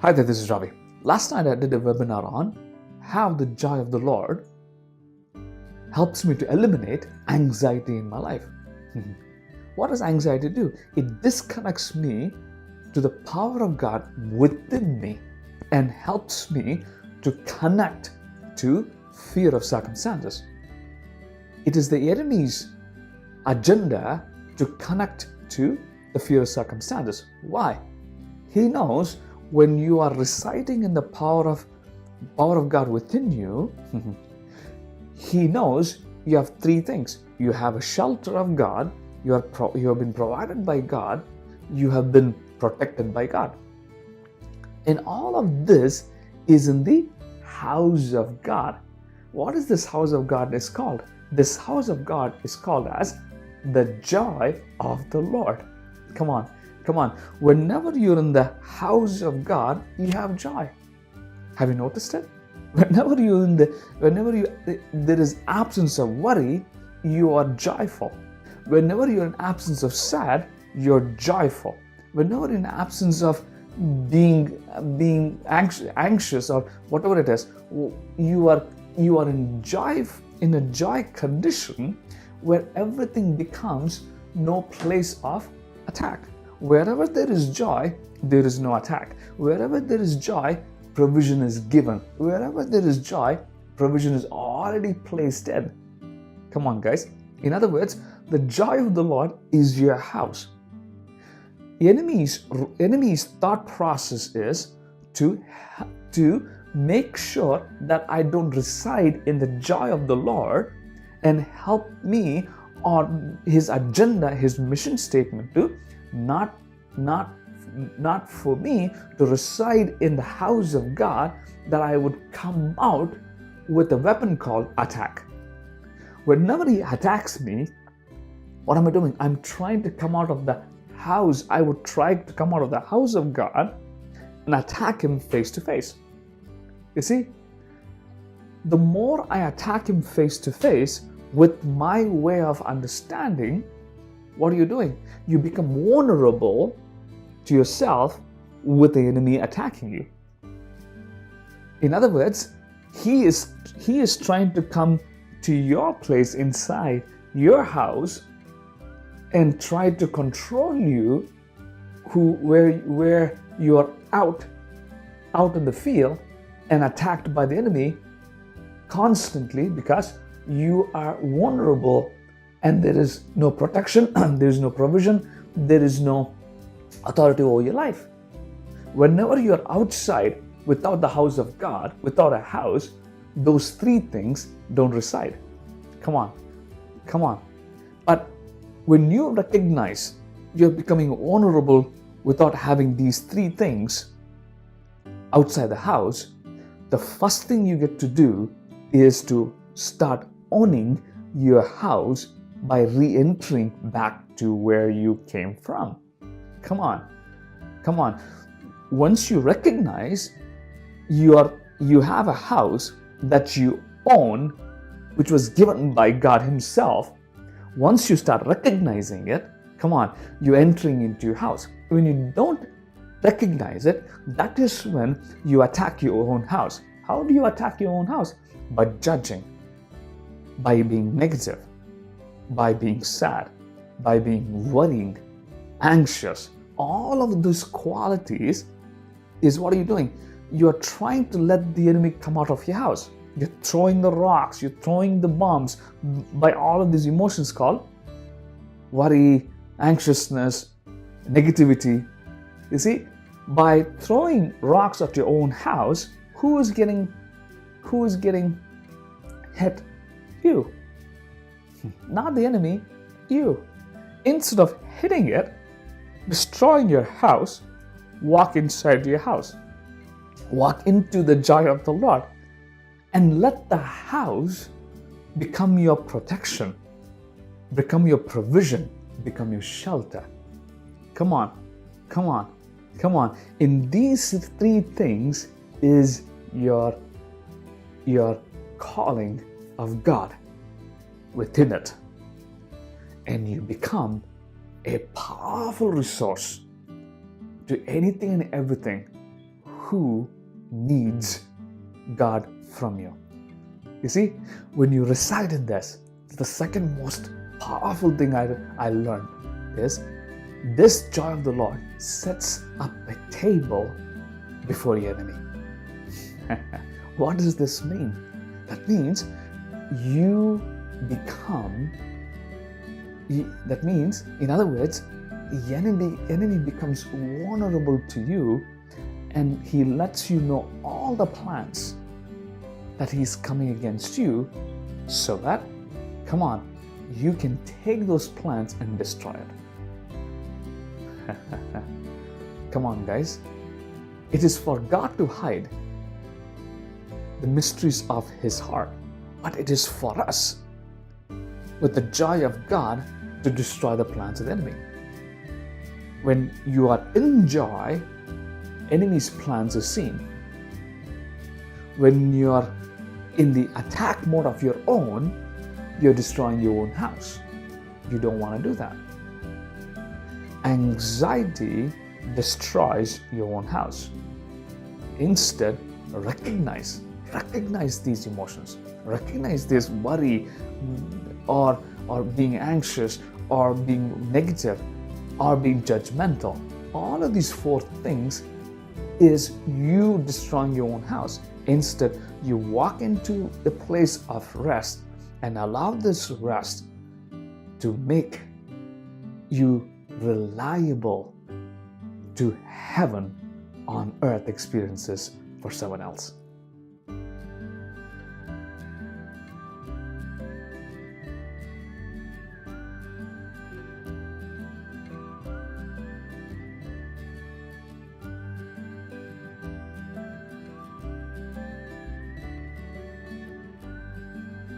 Hi there, this is Ravi. Last night I did a webinar on how the joy of the Lord helps me to eliminate anxiety in my life. What does anxiety do? It disconnects me to the power of God within me and helps me to connect to fear of circumstances. It is the enemy's agenda to connect to the fear of circumstances. Why? He knows when you are residing in the power of God within you, he knows you have three things. You have a shelter of God, you have been provided by God, you have been protected by God. And all of this is in the house of God. What is this house of God is called? This house of God is called as the joy of the Lord. Come on. Whenever you're in the house of God, you have joy. Have you noticed it? Whenever there is absence of worry, you are joyful. Whenever you're in absence of sad, you're joyful. Whenever you're in absence of being anxious or whatever it is, you are in a joy condition where everything becomes no place of attack. Wherever there is joy, there is no attack. Wherever there is joy, provision is given. Wherever there is joy, provision is already placed in. Come on, guys. In other words, the joy of the Lord is your house. The enemy's thought process is to make sure that I don't reside in the joy of the Lord and help me on his agenda, his mission statement to not for me to reside in the house of God, that I would come out with a weapon called attack. Whenever he attacks me, what am I doing? I'm trying to come out of the house. I would try to come out of the house of God and attack him face to face. You see, the more I attack him face to face with my way of understanding, what are you doing? You become vulnerable to yourself with the enemy attacking you. In other words, he is trying to come to your place inside your house and try to control you, where you are out in the field and attacked by the enemy constantly because you are vulnerable and there is no protection, there is no provision, there is no authority over your life. Whenever you are outside without the house of God, without a house, those three things don't reside. Come on. But when you recognize you're becoming vulnerable without having these three things outside the house, the first thing you get to do is to start owning your house by re-entering back to where you came from. Come on. Once you recognize you have a house that you own, which was given by God himself, once you start recognizing it, you're entering into your house. When you don't recognize it, that is when you attack your own house. How do you attack your own house? By judging, by being negative, by being sad, by being worrying, anxious. All of those qualities is what are you doing? You're trying to let the enemy come out of your house. You're throwing the rocks, you're throwing the bombs by all of these emotions called worry, anxiousness, negativity. You see, by throwing rocks at your own house, who is getting hit? You. Not the enemy, you. Instead of hitting it, destroying your house, walk inside your house. Walk into the joy of the Lord and let the house become your protection, become your provision, become your shelter. Come on. In these three things is your calling of God within it. And you become a powerful resource to anything and everything who needs God from you. You see, when you reside in this, the second most powerful thing I learned is this joy of the Lord sets up a table before your enemy. What does this mean? That means that means, in other words, the enemy becomes vulnerable to you, and he lets you know all the plans that he's coming against you, so that, come on, you can take those plans and destroy it. Come on, guys. It is for God to hide the mysteries of his heart, but it is for us, with the joy of God, to destroy the plans of the enemy. When you are in joy, enemy's plans are seen. When you are in the attack mode of your own, you're destroying your own house. You don't want to do that. Anxiety destroys your own house. Instead, recognize these emotions. Recognize this worry or being anxious or being negative or being judgmental. All of these four things is you destroying your own house. Instead, you walk into the place of rest and allow this rest to make you reliable to heaven on earth experiences for someone else.